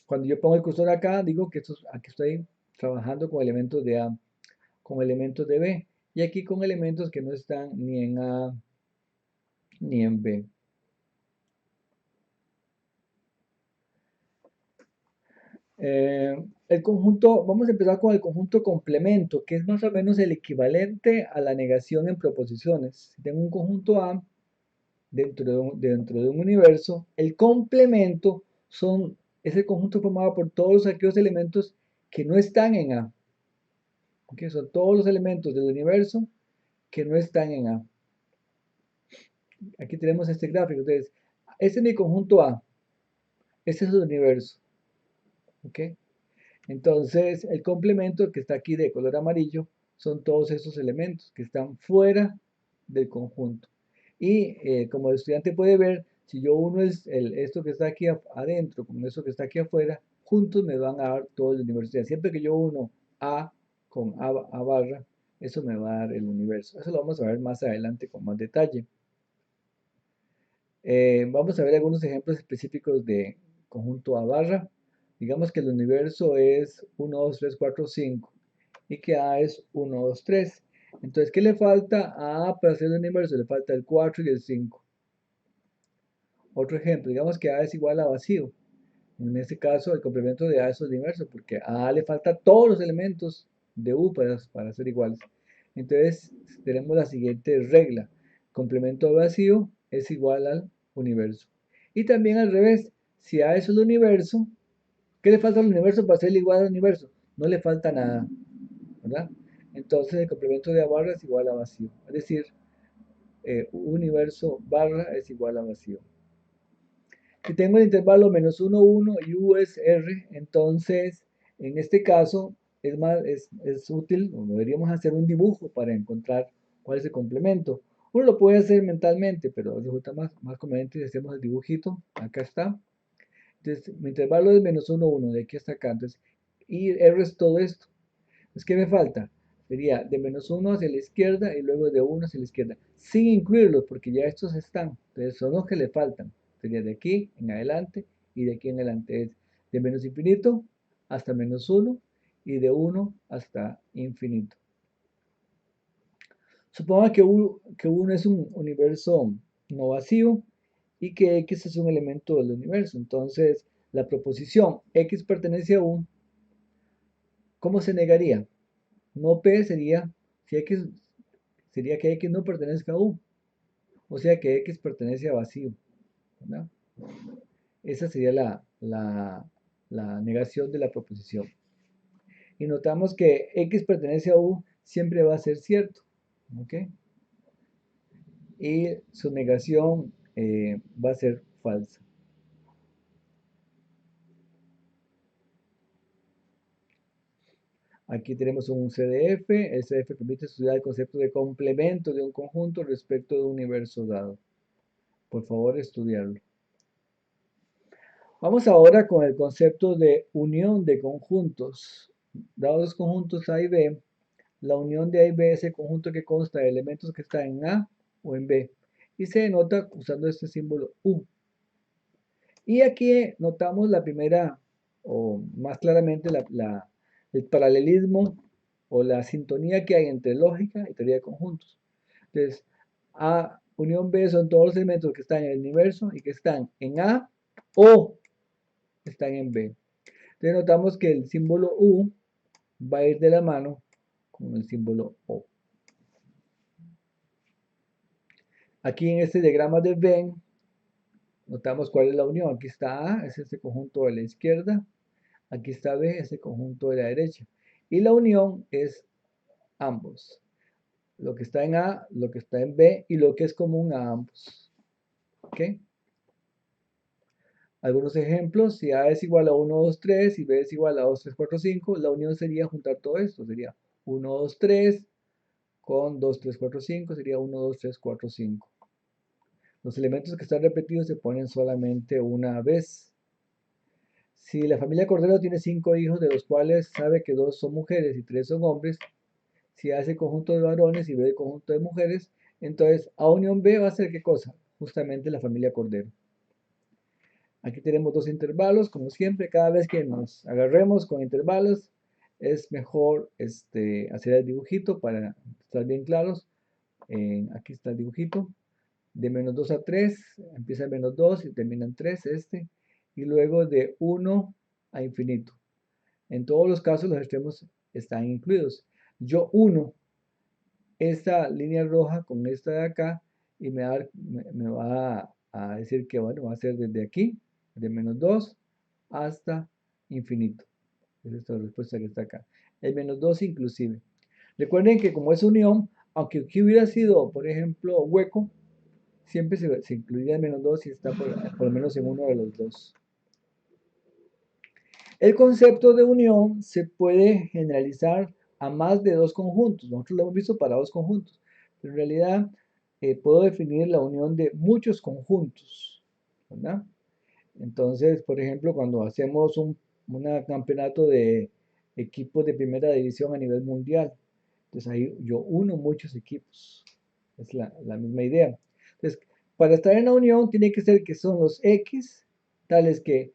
cuando yo pongo el cursor acá, digo que aquí estoy trabajando con elementos de A, con elementos de B, y aquí con elementos que no están ni en A ni en B. El conjunto, vamos a empezar con el conjunto complemento, que es más o menos el equivalente a la negación en proposiciones. Si tengo un conjunto A dentro de un universo, el complemento es el conjunto formado por todos aquellos elementos que no están en A. ¿Okay? Son todos los elementos del universo que no están en A. Aquí tenemos este gráfico. Entonces, este es mi conjunto A. Este es el universo. ¿Okay? Entonces, el complemento que está aquí de color amarillo son todos esos elementos que están fuera del conjunto. Y como el estudiante puede ver, si yo uno esto que está aquí adentro con eso que está aquí afuera, juntos me van a dar todo el universo. Siempre que yo uno A con A barra, eso me va a dar el universo. Eso lo vamos a ver más adelante con más detalle. Vamos a ver algunos ejemplos específicos de conjunto A barra. Digamos que el universo es 1, 2, 3, 4, 5 y que A es 1, 2, 3. Entonces, ¿qué le falta a A para hacer el universo? Le falta el 4 y el 5. Otro ejemplo, digamos que A es igual a vacío. En este caso, el complemento de A es el universo, porque a A le falta todos los elementos de U para ser iguales. Entonces, tenemos la siguiente regla. Complemento de vacío es igual al universo. Y también al revés, si A es el universo, ¿qué le falta al universo para ser igual al universo? No le falta nada, ¿verdad? Entonces, el complemento de A barra es igual a vacío. Es decir, universo barra es igual a vacío. Si tengo el intervalo menos 1, 1 y U es R, entonces en este caso es útil, o deberíamos hacer un dibujo para encontrar cuál es el complemento. Uno lo puede hacer mentalmente, pero resulta más conveniente si hacemos el dibujito. Acá está. Entonces, mi intervalo es menos 1, 1, de aquí hasta acá. Entonces, y R es todo esto. Entonces, ¿qué me falta? Sería de menos 1 hacia la izquierda y luego de 1 hacia la izquierda, sin incluirlos, porque ya estos están. Entonces, son los que le faltan. Sería de aquí en adelante y de aquí en adelante. Es de menos infinito hasta menos 1 y de 1 hasta infinito. Suponga que 1 es un universo no vacío y que X es un elemento del universo. Entonces, la proposición X pertenece a 1, ¿cómo se negaría? No P sería, si X, sería que X no pertenezca a U, o sea que X pertenece a vacío, ¿verdad? Esa sería la negación de la proposición. Y notamos que X pertenece a U siempre va a ser cierto, ¿ok? Y su negación va a ser falsa. Aquí tenemos un CDF. El CDF permite estudiar el concepto de complemento de un conjunto respecto de un universo dado. Por favor, estudiarlo. Vamos ahora con el concepto de unión de conjuntos. Dados los conjuntos A y B, la unión de A y B es el conjunto que consta de elementos que están en A o en B. Y se denota usando este símbolo U. Y aquí notamos la primera, o más claramente, el paralelismo o la sintonía que hay entre lógica y teoría de conjuntos. Entonces, A unión B son todos los elementos que están en el universo y que están en A o están en B. Entonces notamos que el símbolo U va a ir de la mano con el símbolo O. Aquí en este diagrama de Venn, notamos cuál es la unión. Aquí está A, es este conjunto de la izquierda. Aquí está B, ese conjunto de la derecha. Y la unión es ambos. Lo que está en A, lo que está en B y lo que es común a ambos. ¿Ok? Algunos ejemplos, si A es igual a 1, 2, 3 y B es igual a 2, 3, 4, 5, la unión sería juntar todo esto. Sería 1, 2, 3 con 2, 3, 4, 5, sería 1, 2, 3, 4, 5. Los elementos que están repetidos se ponen solamente una vez. Si la familia Cordero tiene 5 hijos, de los cuales sabe que 2 son mujeres y 3 son hombres, si A es el conjunto de varones y B el conjunto de mujeres, entonces A unión B va a ser ¿qué cosa? Justamente la familia Cordero. Aquí tenemos 2 intervalos, como siempre, cada vez que nos agarremos con intervalos, es mejor hacer el dibujito para estar bien claros. Aquí está el dibujito. De -2 a 3, empieza en -2 y termina en 3 y luego de 1 a infinito. En todos los casos los extremos están incluidos. Yo uno esta línea roja con esta de acá y me va a decir que bueno, va a ser desde aquí, de -2 hasta infinito. Esa es la respuesta que está acá. El -2 inclusive. Recuerden que como es unión, aunque aquí hubiera sido, por ejemplo, hueco, siempre se incluiría el -2 si está por lo menos en uno de los dos. El concepto de unión se puede generalizar a más de 2 conjuntos. Nosotros lo hemos visto para 2 conjuntos, pero en realidad puedo definir la unión de muchos conjuntos, ¿verdad? Entonces, por ejemplo, cuando hacemos un campeonato de equipos de primera división a nivel mundial, entonces ahí yo uno muchos equipos. Es la misma idea. Entonces, para estar en la unión tiene que ser que son los X, tales que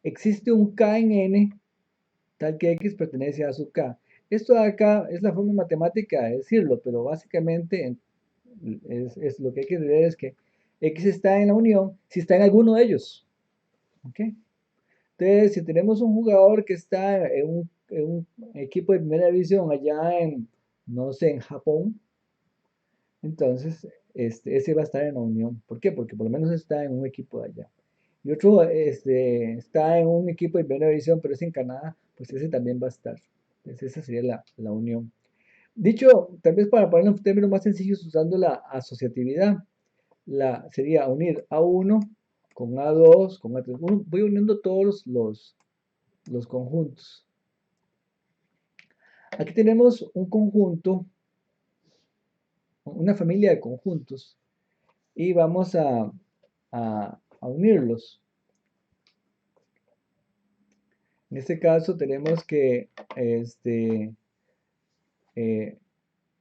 existe un K en N, tal que X pertenece a sub K. Esto de acá es la forma matemática de decirlo, pero básicamente es lo que hay que entender es que X está en la unión si está en alguno de ellos. ¿Ok? Entonces, si tenemos un jugador que está en un equipo de primera división allá en, no sé, en Japón, entonces ese va a estar en la unión. ¿Por qué? Porque por lo menos está en un equipo de allá. Y otro está en un equipo de primera división, pero es en Canadá, pues ese también va a estar. Entonces esa sería la unión. Dicho, tal vez para ponerlo en términos más sencillos usando la asociatividad, sería unir A1 con A2, con A3. Voy uniendo todos los conjuntos. Aquí tenemos un conjunto, una familia de conjuntos, y vamos a unirlos. En este caso tenemos que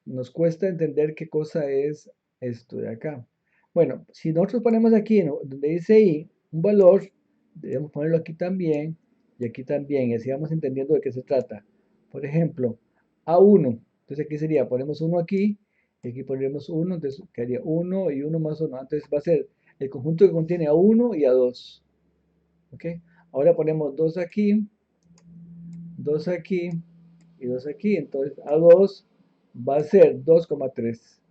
nos cuesta entender qué cosa es esto de acá. Bueno, si nosotros ponemos aquí, ¿no?, donde dice I, un valor, debemos ponerlo aquí también y así vamos entendiendo de qué se trata. Por ejemplo, A1, entonces aquí sería, ponemos 1 aquí, y aquí ponemos 1, entonces quedaría 1 y 1 más 1, entonces va a ser el conjunto que contiene A1 y A2. ¿Ok? Ahora ponemos 2 aquí, 2 aquí y 2 aquí, entonces A2 va a ser 2,3.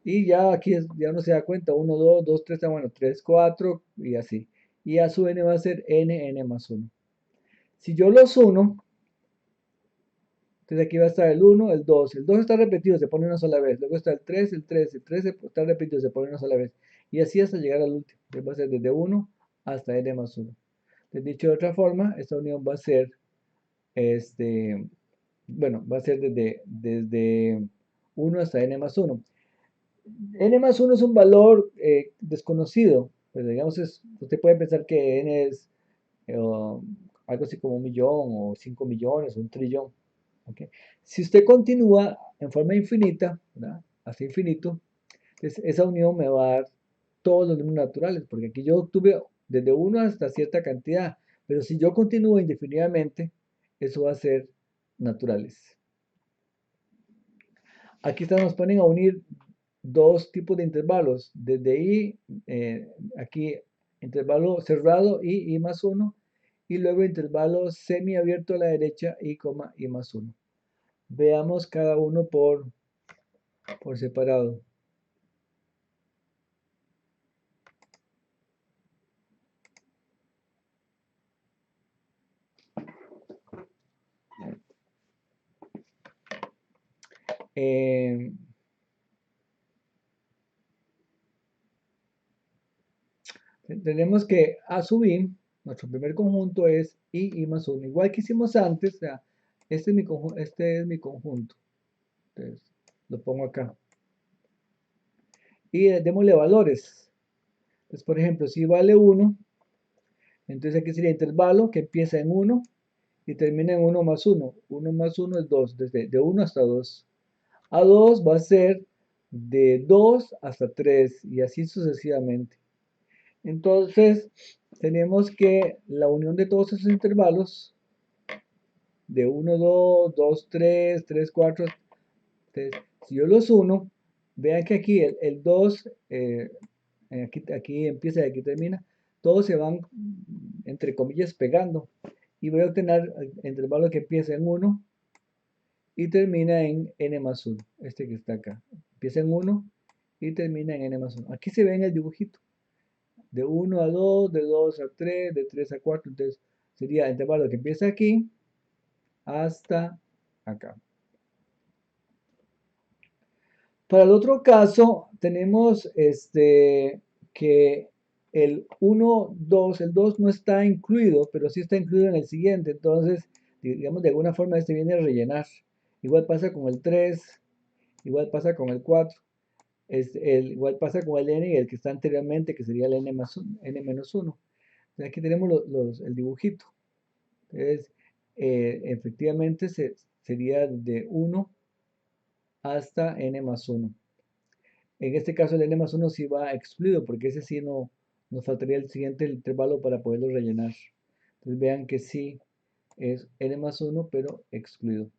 Y ya aquí ya uno se da cuenta, 1, 2, 2, 3, bueno, 3, 4 y así. Y a su n va a ser n más 1. Si yo los uno, entonces aquí va a estar el 1, el 2. El 2 está repetido, se pone una sola vez. Luego está el 3, el 3, el 3 está repetido, se pone una sola vez. Y así hasta llegar al último. Entonces va a ser desde 1 hasta n más 1. Entonces, dicho de otra forma, esta unión va a ser, bueno, va a ser desde 1 hasta n más 1. N más 1 es un valor desconocido, pero digamos, usted puede pensar que N es algo así como 1.000.000 o 5 millones o 1 trillón. ¿Okay? Si usted continúa en forma infinita, ¿verdad?, hasta infinito, entonces esa unión me va a dar todos los números naturales, porque aquí yo obtuve desde 1 hasta cierta cantidad, pero si yo continúo indefinidamente, eso va a ser naturales. Aquí nos ponen a unir 2 tipos de intervalos, desde I, aquí intervalo cerrado I más 1, y luego intervalo semiabierto a la derecha I, I más 1. Veamos cada uno por separado. Tenemos que A sub I, nuestro primer conjunto es I más 1. Igual que hicimos antes, o sea, este es mi conjunto. Entonces, lo pongo acá. y démosle valores. Entonces, por ejemplo, si vale 1, entonces aquí sería intervalo que empieza en 1 y termina en 1 más 1. 1 más 1 es 2, desde de 1 hasta 2. A 2 va a ser de 2 hasta 3 y así sucesivamente. Entonces, tenemos que la unión de todos esos intervalos, de 1, 2, 2, 3, 3, 4, 3, si yo los uno, vean que aquí el 2, aquí empieza y aquí termina, todos se van, entre comillas, pegando. Y voy a obtener el intervalo que empieza en 1 y termina en n más 1, este que está acá. Empieza en 1 y termina en n más 1. Aquí se ve en el dibujito. De 1 a 2, de 2 a 3, de 3 a 4. Entonces sería el intervalo que empieza aquí hasta acá. Para el otro caso, tenemos que el 1, 2, el 2 no está incluido, pero sí está incluido en el siguiente. Entonces, digamos, de alguna forma este viene a rellenar. Igual pasa con el 3, igual pasa con el 4, igual pasa con el n y el que está anteriormente, que sería el n más 1, n menos 1. Entonces, aquí tenemos el dibujito. Entonces, efectivamente sería de 1 hasta n más 1. En este caso el n más 1 sí va excluido, porque ese sí no, nos faltaría el siguiente intervalo para poderlo rellenar. Entonces vean que sí es n más 1, pero excluido.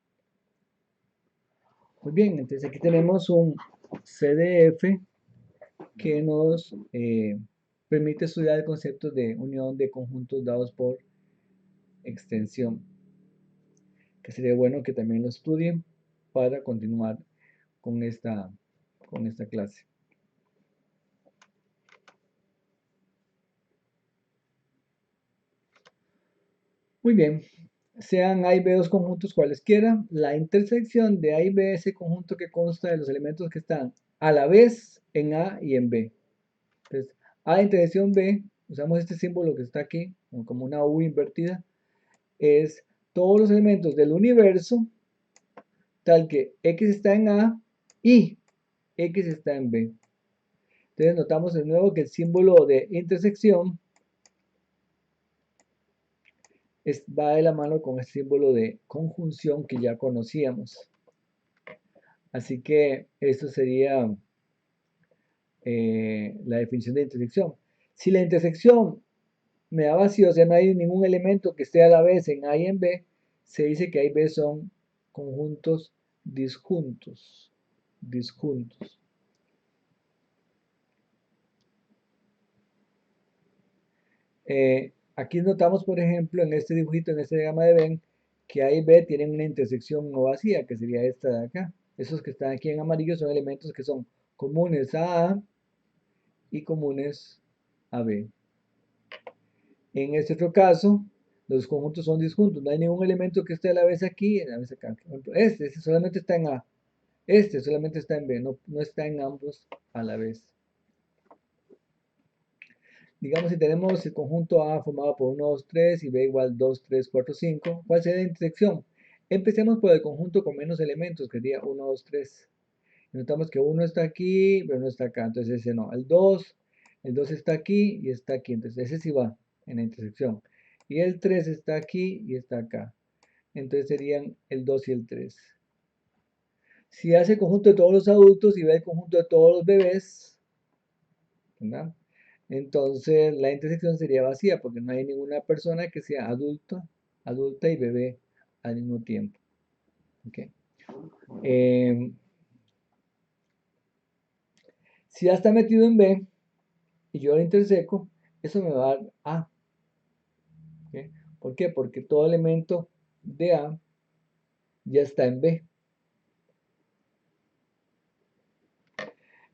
Muy bien, entonces aquí tenemos un CDF que nos permite estudiar el concepto de unión de conjuntos dados por extensión, que sería bueno que también lo estudien para continuar con esta clase. Muy bien, sean A y B dos conjuntos cualesquiera, la intersección de A y B es el conjunto que consta de los elementos que están a la vez en A y en B. Entonces, A intersección B, usamos este símbolo que está aquí, como una U invertida, es todos los elementos del universo, tal que X está en A y X está en B. Entonces notamos de nuevo que el símbolo de intersección va de la mano con el símbolo de conjunción que ya conocíamos. Así que esto sería la definición de intersección. Si la intersección me da vacío, o sea, no hay ningún elemento que esté a la vez en A y en B, se dice que A y B son conjuntos disjuntos. Disjuntos. Aquí notamos, por ejemplo, en este dibujito, en este diagrama de Venn, que A y B tienen una intersección no vacía, que sería esta de acá. Esos que están aquí en amarillo son elementos que son comunes a A y comunes a B. En este otro caso, los conjuntos son disjuntos. No hay ningún elemento que esté a la vez aquí y a la vez acá. Este solamente está en A. Este solamente está en B. No, no está en ambos a la vez. Digamos, si tenemos el conjunto A formado por 1, 2, 3 y B igual 2, 3, 4, 5, ¿cuál sería la intersección? Empecemos por el conjunto con menos elementos, que sería 1, 2, 3. Y notamos que 1 está aquí, pero no está acá. Entonces ese no. El 2 está aquí y está aquí. Entonces ese sí va en la intersección. Y el 3 está aquí y está acá. Entonces serían el 2 y el 3. Si hace el conjunto de todos los adultos y ve el conjunto de todos los bebés, ¿verdad? Entonces la intersección sería vacía porque no hay ninguna persona que sea adulta y bebé al mismo tiempo. ¿Okay? Si A está metido en B y yo lo interseco, eso me va a dar A. ¿Okay? ¿Por qué? Porque todo elemento de A ya está en B.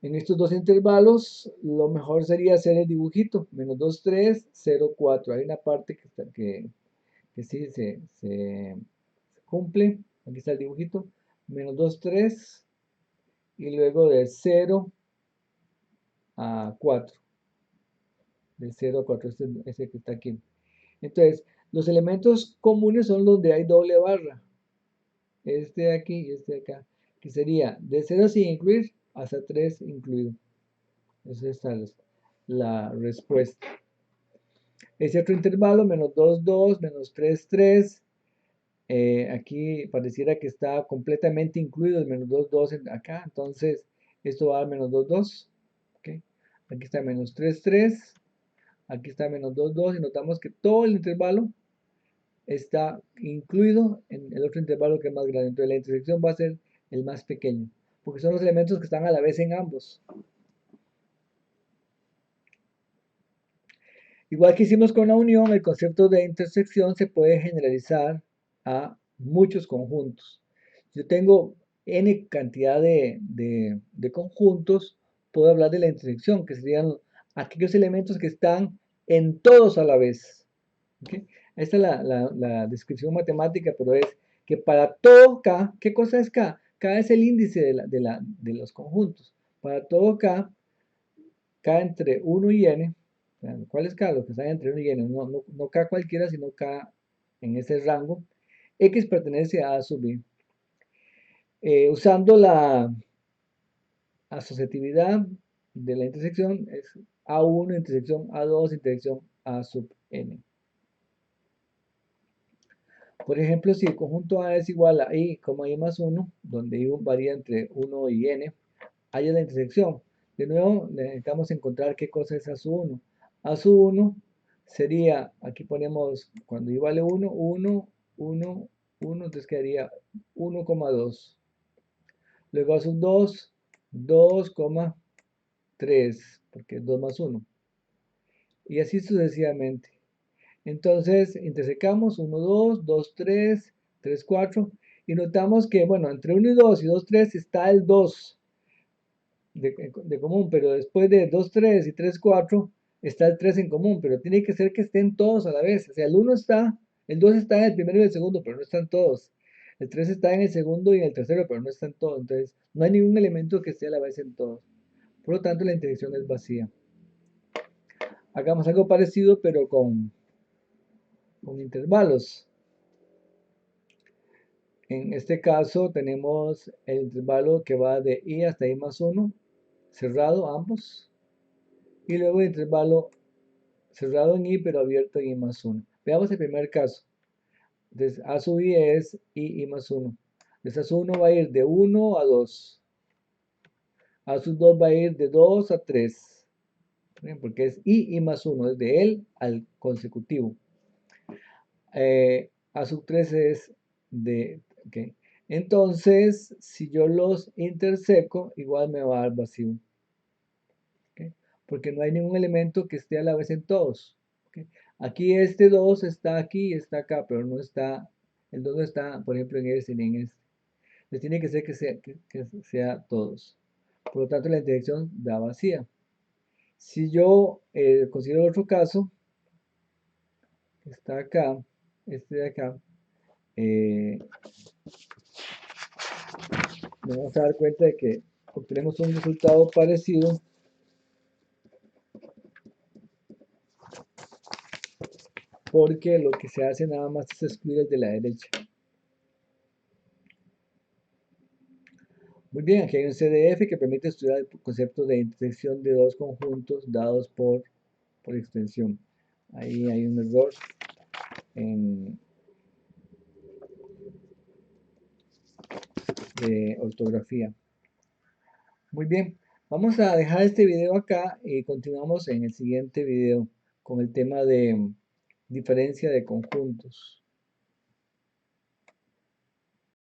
En estos dos intervalos, lo mejor sería hacer el dibujito. Menos 2, 3, 0, 4. Hay una parte que sí se cumple. Aquí está el dibujito. Menos 2, 3. Y luego de 0 a 4. De 0 a 4. Ese que está aquí. Entonces, los elementos comunes son los donde hay doble barra. Este de aquí y este de acá. Que sería de 0 sin incluir hasta 3 incluido. Esa es la respuesta. Ese otro intervalo, menos 2, 2, menos 3, 3. Aquí pareciera que está completamente incluido el menos 2, 2 acá. Entonces, esto va a menos 2, 2. ¿Okay? Aquí está menos 3, 3. Aquí está menos 2, 2. Y notamos que todo el intervalo está incluido en el otro intervalo que es más grande. Entonces, la intersección va a ser el más pequeño. Porque son los elementos que están a la vez en ambos. Igual que hicimos con la unión, el concepto de intersección se puede generalizar a muchos conjuntos. Yo tengo n cantidad de conjuntos, puedo hablar de la intersección, que serían aquellos elementos que están en todos a la vez. ¿Okay? Esta es la descripción matemática, pero es que para todo K, ¿qué cosa es K? K es el índice de los conjuntos. Para todo K, K entre 1 y n, ¿cuál es K? Los que están entre 1 y n, no K cualquiera, sino K en ese rango. X pertenece a sub i. Usando la asociatividad de la intersección, es A1 intersección A2 intersección A sub n. Por ejemplo, si el conjunto A es igual a I, I más 1, donde I varía entre 1 y n, haya la intersección. De nuevo, necesitamos encontrar qué cosa es A sub 1. A sub 1 sería, aquí ponemos, cuando I vale 1, 1, 1, 1, entonces quedaría 1,2. Luego A sub 2, 2,3, porque es 2 más 1. Y así sucesivamente. Entonces, intersecamos 1, 2, 2, 3, 3, 4. Y notamos que, bueno, entre 1 y 2 y 2, 3 está el 2 de común, pero después de 2, 3 y 3, 4 está el 3 en común, pero tiene que ser que estén todos a la vez. O sea, el 1 está, el 2 está en el primero y el segundo, pero no están todos. El 3 está en el segundo y en el tercero, pero no están todos. Entonces, no hay ningún elemento que esté a la vez en todos. Por lo tanto, la intersección es vacía. Hagamos algo parecido, pero con intervalos. En este caso tenemos el intervalo que va de i hasta i más 1, cerrado ambos, y luego el intervalo cerrado en i pero abierto en i más 1. Veamos el primer caso. Entonces a sub i es i más 1. Entonces a sub 1 va a ir de 1 a 2. A sub 2 va a ir de 2 a 3. Porque es i más 1, es de él al consecutivo. A sub 3 es de... Okay. Entonces, si yo los interseco, igual me va a dar vacío. ¿Okay? Porque no hay ningún elemento que esté a la vez en todos. ¿Okay? Aquí este 2 está aquí y está acá, pero no está, el 2 no está, por ejemplo, en este ni en este. Entonces tiene que ser que sea todos. Por lo tanto, la intersección da vacía. Si yo considero otro caso, que está acá, este de acá, nos vamos a dar cuenta de que obtenemos un resultado parecido porque lo que se hace nada más es excluir el de la derecha. Muy bien, aquí hay un CDF que permite estudiar el concepto de intersección de dos conjuntos dados por extensión. Ahí hay un error de ortografía. Muy bien, vamos a dejar este video acá y continuamos en el siguiente video con el tema de diferencia de conjuntos.